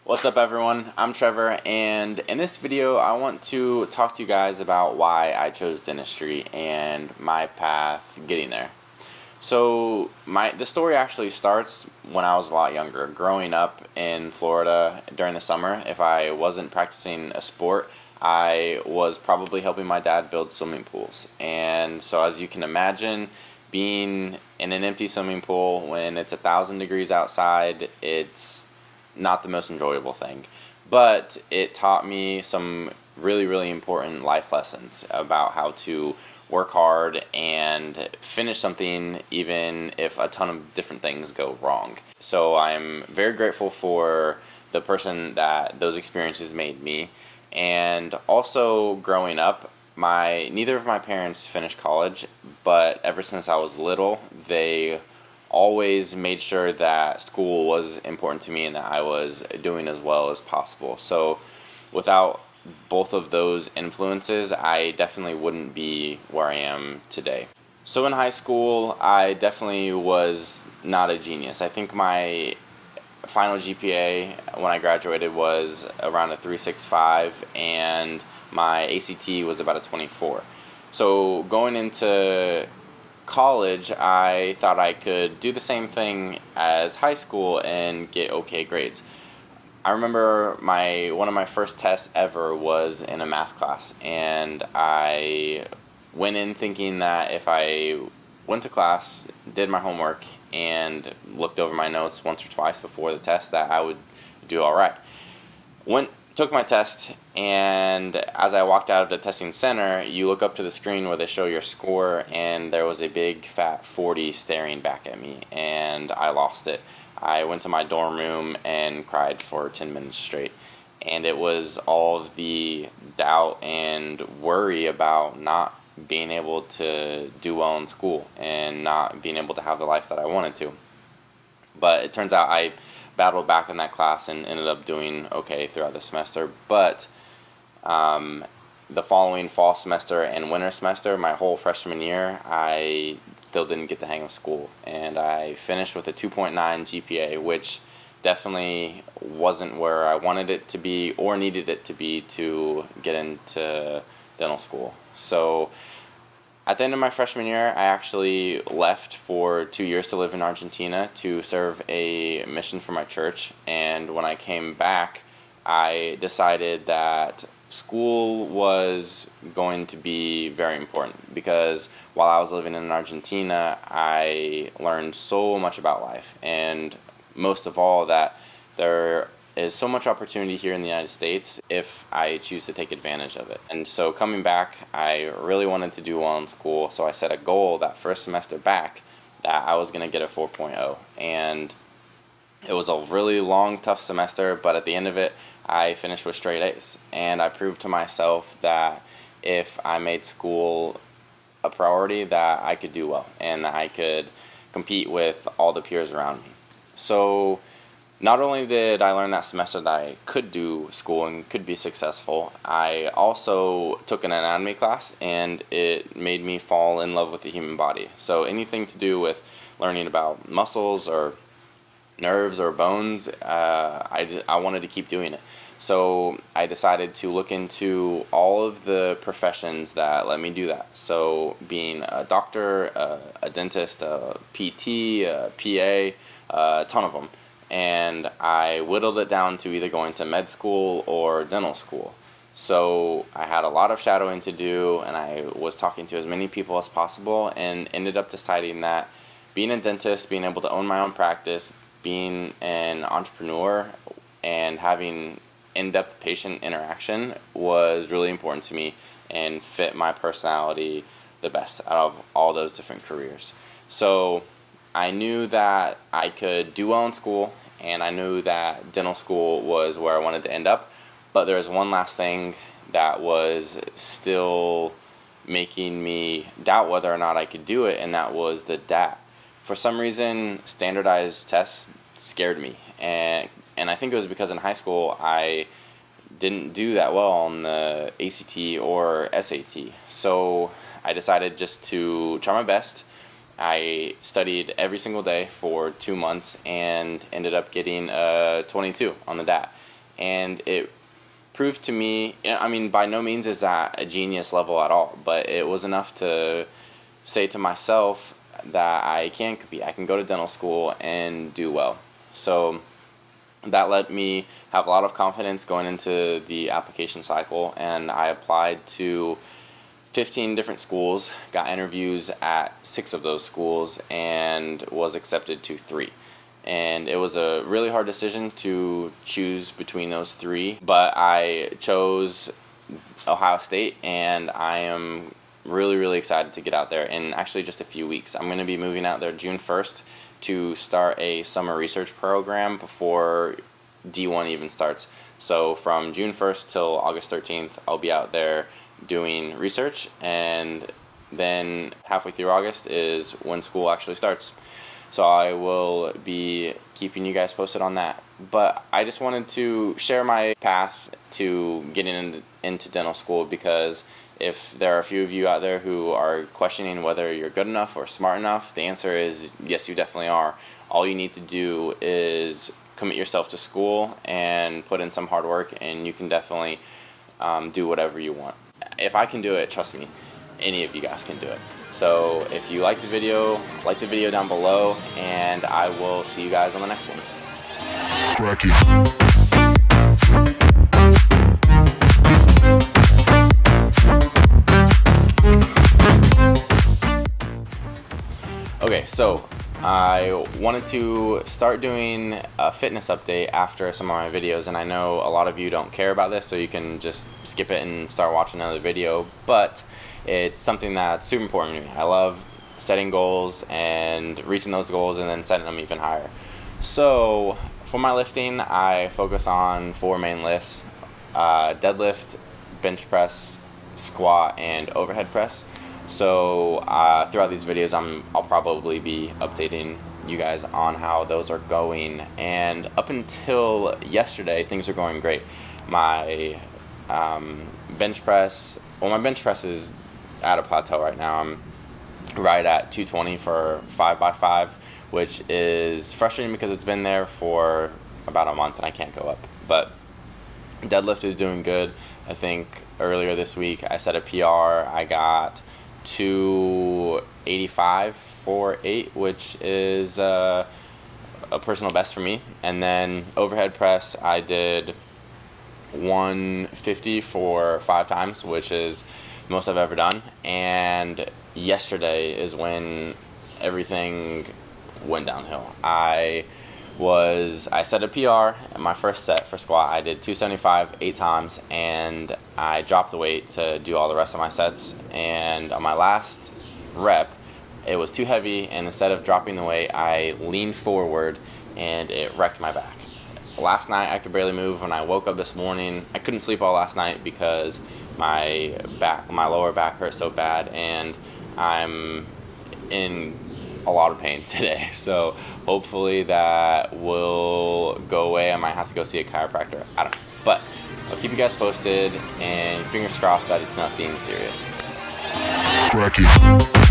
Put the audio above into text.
What's up everyone, I'm Trevor, and in this video I want to talk to you guys about why I chose dentistry and my path getting there. So the story actually starts when I was a lot younger. Growing up in Florida during the summer, if I wasn't practicing a sport, I was probably helping my dad build swimming pools. And so as you can imagine, being in an empty swimming pool when it's 1,000 degrees outside, it's not the most enjoyable thing, but it taught me some really important life lessons about how to work hard and finish something even if a ton of different things go wrong. So I'm very grateful for the person that those experiences made me. And also growing up, neither of my parents finished college, but ever since I was little, they always made sure that school was important to me and that I was doing as well as possible. So without both of those influences, I definitely wouldn't be where I am today. So in high school, I definitely was not a genius. I think my final GPA when I graduated was around a 3.65 and my ACT was about a 24. So going into college, I thought I could do the same thing as high school and get okay grades. I remember one of my first tests ever was in a math class, and I went in thinking that if I went to class, did my homework, and looked over my notes once or twice before the test, that I would do all right. Took my test, and as I walked out of the testing center, you look up to the screen where they show your score, and there was a big fat 40 staring back at me, and I lost it. I went to my dorm room and cried for 10 minutes straight, and it was all of the doubt and worry about not being able to do well in school and not being able to have the life that I wanted to. But it turns out I battled back in that class and ended up doing okay throughout the semester. But the following fall semester and winter semester, my whole freshman year, I still didn't get the hang of school. And I finished with a 2.9 GPA, which definitely wasn't where I wanted it to be or needed it to be to get into dental school. So at the end of my freshman year, I actually left for 2 years to live in Argentina to serve a mission for my church. And when I came back, I decided that school was going to be very important, because while I was living in Argentina, I learned so much about life, and most of all that there is so much opportunity here in the United States if I choose to take advantage of it. And so coming back, I really wanted to do well in school, so I set a goal that first semester back that I was going to get a 4.0. And it was a really long, tough semester, but at the end of it, I finished with straight A's. And I proved to myself that if I made school a priority, that I could do well and that I could compete with all the peers around me. So not only did I learn that semester that I could do school and could be successful, I also took an anatomy class, and it made me fall in love with the human body. So anything to do with learning about muscles or nerves or bones, I wanted to keep doing it. So I decided to look into all of the professions that let me do that. So being a doctor, a dentist, a PT, a PA, a ton of them. And I whittled it down to either going to med school or dental school. So I had a lot of shadowing to do, and I was talking to as many people as possible, and ended up deciding that being a dentist, being able to own my own practice, being an entrepreneur, and having in-depth patient interaction was really important to me and fit my personality the best out of all those different careers. So I knew that I could do well in school, and I knew that dental school was where I wanted to end up, but there was one last thing that was still making me doubt whether or not I could do it, and that was the DAT. For some reason, standardized tests scared me, and I think it was because in high school I didn't do that well on the ACT or SAT. So I decided just to try my best. I studied every single day for 2 months and ended up getting a 22 on the DAT. and it proved to me, I mean, by no means is that a genius level at all, but it was enough to say to myself that I can compete. I can go to dental school and do well. So that let me have a lot of confidence going into the application cycle, and I applied to 15 different schools, got interviews at 6 of those schools, and was accepted to 3. And it was a really hard decision to choose between those 3, but I chose Ohio State, and I am really, really excited to get out there in actually just a few weeks. I'm going to be moving out there June 1st to start a summer research program before D1 even starts. So from June 1st till August 13th, I'll be out there doing research, and then halfway through August is when school actually starts. So I will be keeping you guys posted on that. But I just wanted to share my path to getting into dental school, because if there are a few of you out there who are questioning whether you're good enough or smart enough, the answer is yes, you definitely are. All you need to do is commit yourself to school and put in some hard work, and you can definitely do whatever you want. If I can do it, trust me, any of you guys can do it. So if you like the video down below, and I will see you guys on the next one. Crack it. Okay, so I wanted to start doing a fitness update after some of my videos, and I know a lot of you don't care about this, so you can just skip it and start watching another video, but it's something that's super important to me. I love setting goals and reaching those goals and then setting them even higher. So for my lifting, I focus on 4 main lifts: deadlift, bench press, squat, and overhead press. So throughout these videos, I'll probably be updating you guys on how those are going. And up until yesterday, things are going great. My bench press is at a plateau right now. I'm right at 220 for 5x5, which is frustrating because it's been there for about a month and I can't go up. But deadlift is doing good. I think earlier this week I set a PR. I got 285 for 8, which is a personal best for me. And then overhead press, I did 150 for 5 times, which is most I've ever done. And yesterday is when everything went downhill. I set a PR in my first set for squat. I did 275 8 times, and I dropped the weight to do all the rest of my sets. And on my last rep, it was too heavy, and instead of dropping the weight, I leaned forward and it wrecked my back. Last night I could barely move. When I woke up this morning, I couldn't sleep all last night because my lower back hurt so bad, and I'm in a lot of pain today. So hopefully that will go away. I might have to go see a chiropractor. I don't know. But I'll keep you guys posted, and fingers crossed that it's nothing serious. Crack it.